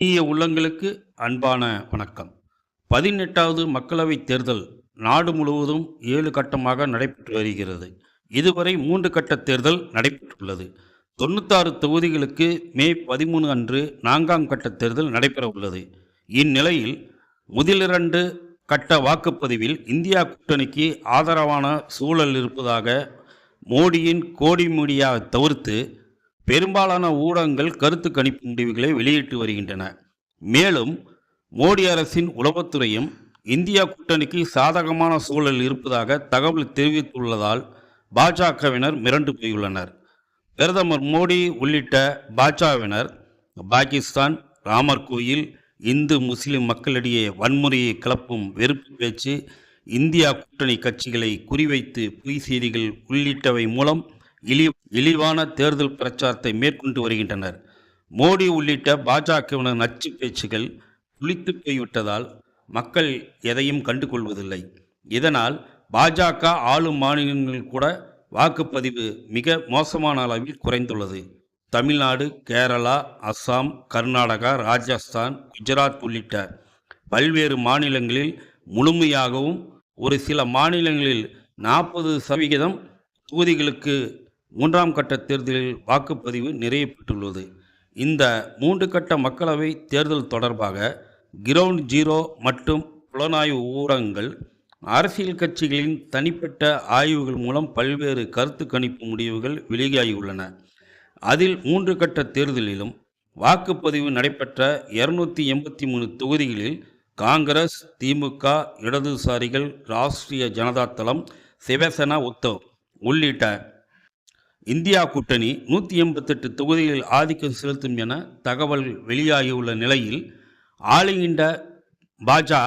இனிய உள்ளங்களுக்கு அன்பான வணக்கம். 18வது மக்களவைத் தேர்தல் நாடு முழுவதும் 7 கட்டமாக நடைபெற்று வருகிறது. இதுவரை 3 கட்ட தேர்தல் நடைபெற்றுள்ளது. 96 தொகுதிகளுக்கு மே 13 அன்று 4ஆம் கட்ட தேர்தல் நடைபெற உள்ளது. இந்நிலையில் முதலிரண்டு கட்ட வாக்குப்பதிவில் இந்தியா கூட்டணிக்கு ஆதரவான சூழல் இருப்பதாக மோடியின் கோடி மீடியா தவிர்த்து பெரும்பாலான ஊடகங்கள் கருத்து கணிப்பு முடிவுகளை வெளியிட்டு வருகின்றன. மேலும் மோடி அரசின் உளவுத்துறையும் இந்தியா கூட்டணிக்கு சாதகமான சூழல் இருப்பதாக தகவல் தெரிவித்துள்ளதால் பாஜகவினர் மிரண்டு போயுள்ளனர். பிரதமர் மோடி உள்ளிட்ட பாஜகவினர் பாகிஸ்தான், ராமர் கோயில், இந்து முஸ்லிம் மக்களிடையே வன்முறையை கிளப்பும் வெறுப்பு பேச்சு, இந்தியா கூட்டணி கட்சிகளை குறிவைத்து பொய் செய்திகள் உள்ளிட்டவை மூலம் இழிவான தேர்தல் பிரச்சாரத்தை மேற்கொண்டு வருகின்றனர். மோடி உள்ளிட்ட பாஜகவினர் நச்சு பேச்சுகள் புளித்து போய்விட்டதால் மக்கள் எதையும் கண்டுகொள்வதில்லை. இதனால் பாஜக ஆளும் மாநிலங்களில் கூட வாக்குப்பதிவு மிக மோசமான அளவில் குறைந்துள்ளது. தமிழ்நாடு, கேரளா, அஸ்ஸாம், கர்நாடகா, ராஜஸ்தான், குஜராத் உள்ளிட்ட பல்வேறு மாநிலங்களில் முழுமையாகவும், ஒரு சில மாநிலங்களில் 40% தொகுதிகளுக்கு 3ஆம் கட்ட தேர்தலில் வாக்குப்பதிவு நிறைவேற்றப்பட்டுள்ளது. இந்த 3 கட்ட மக்களவை தேர்தல் தொடர்பாக கிரவுண்ட் ஜீரோ மற்றும் புலனாய்வு ஊடகங்கள், அரசியல் கட்சிகளின் தனிப்பட்ட ஆய்வுகள் மூலம் பல்வேறு கருத்து கணிப்பு முடிவுகள் வெளியாகியுள்ளன. அதில் 3 கட்ட தேர்தலிலும் வாக்குப்பதிவு நடைபெற்ற 283 தொகுதிகளில் காங்கிரஸ், திமுக, இடதுசாரிகள், ராஷ்டிரிய ஜனதா தளம், சிவசேனா, உத்தவ் உள்ளிட்ட இந்தியா கூட்டணி 188 தொகுதிகளில் ஆதிக்கம் செலுத்தும் என தகவல் வெளியாகியுள்ள நிலையில் ஆளுகின்ற பாஜக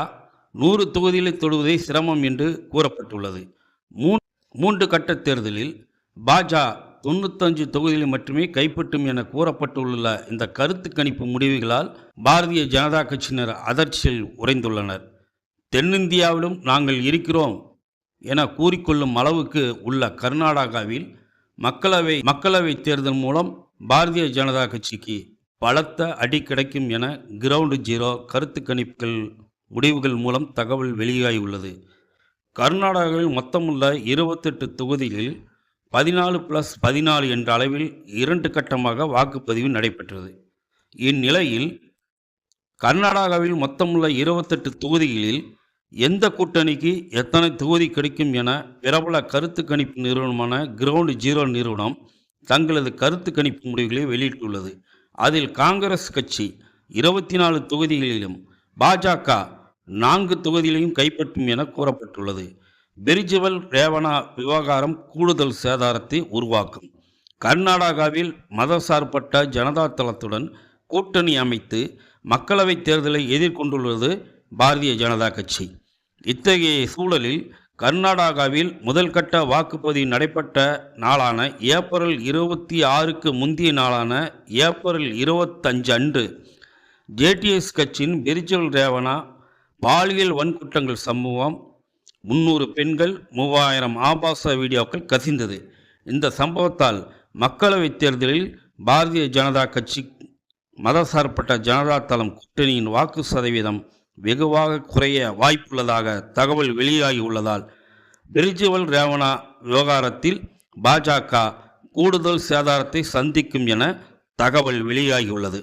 100 தொகுதிகளை தொடுவதை சிரமம் என்று கூறப்பட்டுள்ளது. 3 கட்ட தேர்தலில் பாஜக 95 தொகுதிகளை மட்டுமே கைப்பற்றும் என கூறப்பட்டுள்ள இந்த கருத்து கணிப்பு முடிவுகளால் பாரதிய ஜனதா கட்சியினர் அதிர்ச்சியில் உறைந்துள்ளனர். தென்னிந்தியாவிலும் நாங்கள் இருக்கிறோம் என கூறிக்கொள்ளும் அளவுக்கு உள்ள கர்நாடகாவில் மக்களவை தேர்தல் மூலம் பாரதிய ஜனதா கட்சிக்கு பலத்த அடி கிடைக்கும் என கிரவுண்ட் ஜீரோ கருத்து கணிப்புகள் முடிவுகள் மூலம் தகவல் வெளியாகியுள்ளது. கர்நாடகாவில் மொத்தமுள்ள 28 தொகுதிகளில் 14+14 என்ற அளவில் 2 கட்டமாக வாக்குப்பதிவு நடைபெற்றது. இந்நிலையில் கர்நாடகாவில் மொத்தமுள்ள 28 தொகுதிகளில் எந்த கூட்டணிக்கு எத்தனை தொகுதி கிடைக்கும் என பிரபல கருத்து கணிப்பு நிறுவனமான கிரவுண்ட் ஜீரோ நிறுவனம் தங்களது கருத்து கணிப்பு முடிவுகளை வெளியிட்டுள்ளது. அதில் காங்கிரஸ் கட்சி 24 தொகுதிகளிலும், பாஜக 4 தொகுதிகளையும் கைப்பற்றும் என கூறப்பட்டுள்ளது. பிரிஜுவல் ரேவணா விவகாரம் கூடுதல் சேதாரத்தை உருவாக்கும். கர்நாடகாவில் மதசார்பற்ற ஜனதா தளத்துடன் கூட்டணி அமைத்து மக்களவைத் தேர்தலை எதிர்கொண்டுள்ளது பாரதிய ஜனதா கட்சி. இத்தகைய சூழலில் கர்நாடகாவில் முதல் கட்ட வாக்குப்பதிவு நடைபெற்ற நாளான ஏப்ரல் 26க்கு முந்தைய நாளான ஏப்ரல் 25 அன்று ஜேடிஎஸ் கட்சியின் பிரிஜுவல் ரேவணா பாலியல் வன்குற்றங்கள் சம்பவம், 300 பெண்கள், 3000 ஆபாச வீடியோக்கள் கசிந்தது. இந்த சம்பவத்தால் மக்களவைத் தேர்தலில் பாரதிய ஜனதா கட்சி மதசார்பற்ற ஜனதா தளம் கூட்டணியின் வாக்கு சதவீதம் வெகுவாக குறைய வாய்ப்புள்ளதாக தகவல் வெளியாகியுள்ளதால் பிரிஜுவல் ரேவணா விவகாரத்தில் பாஜக கூடுதல் சேதாரத்தை சந்திக்கும் என தகவல் வெளியாகியுள்ளது.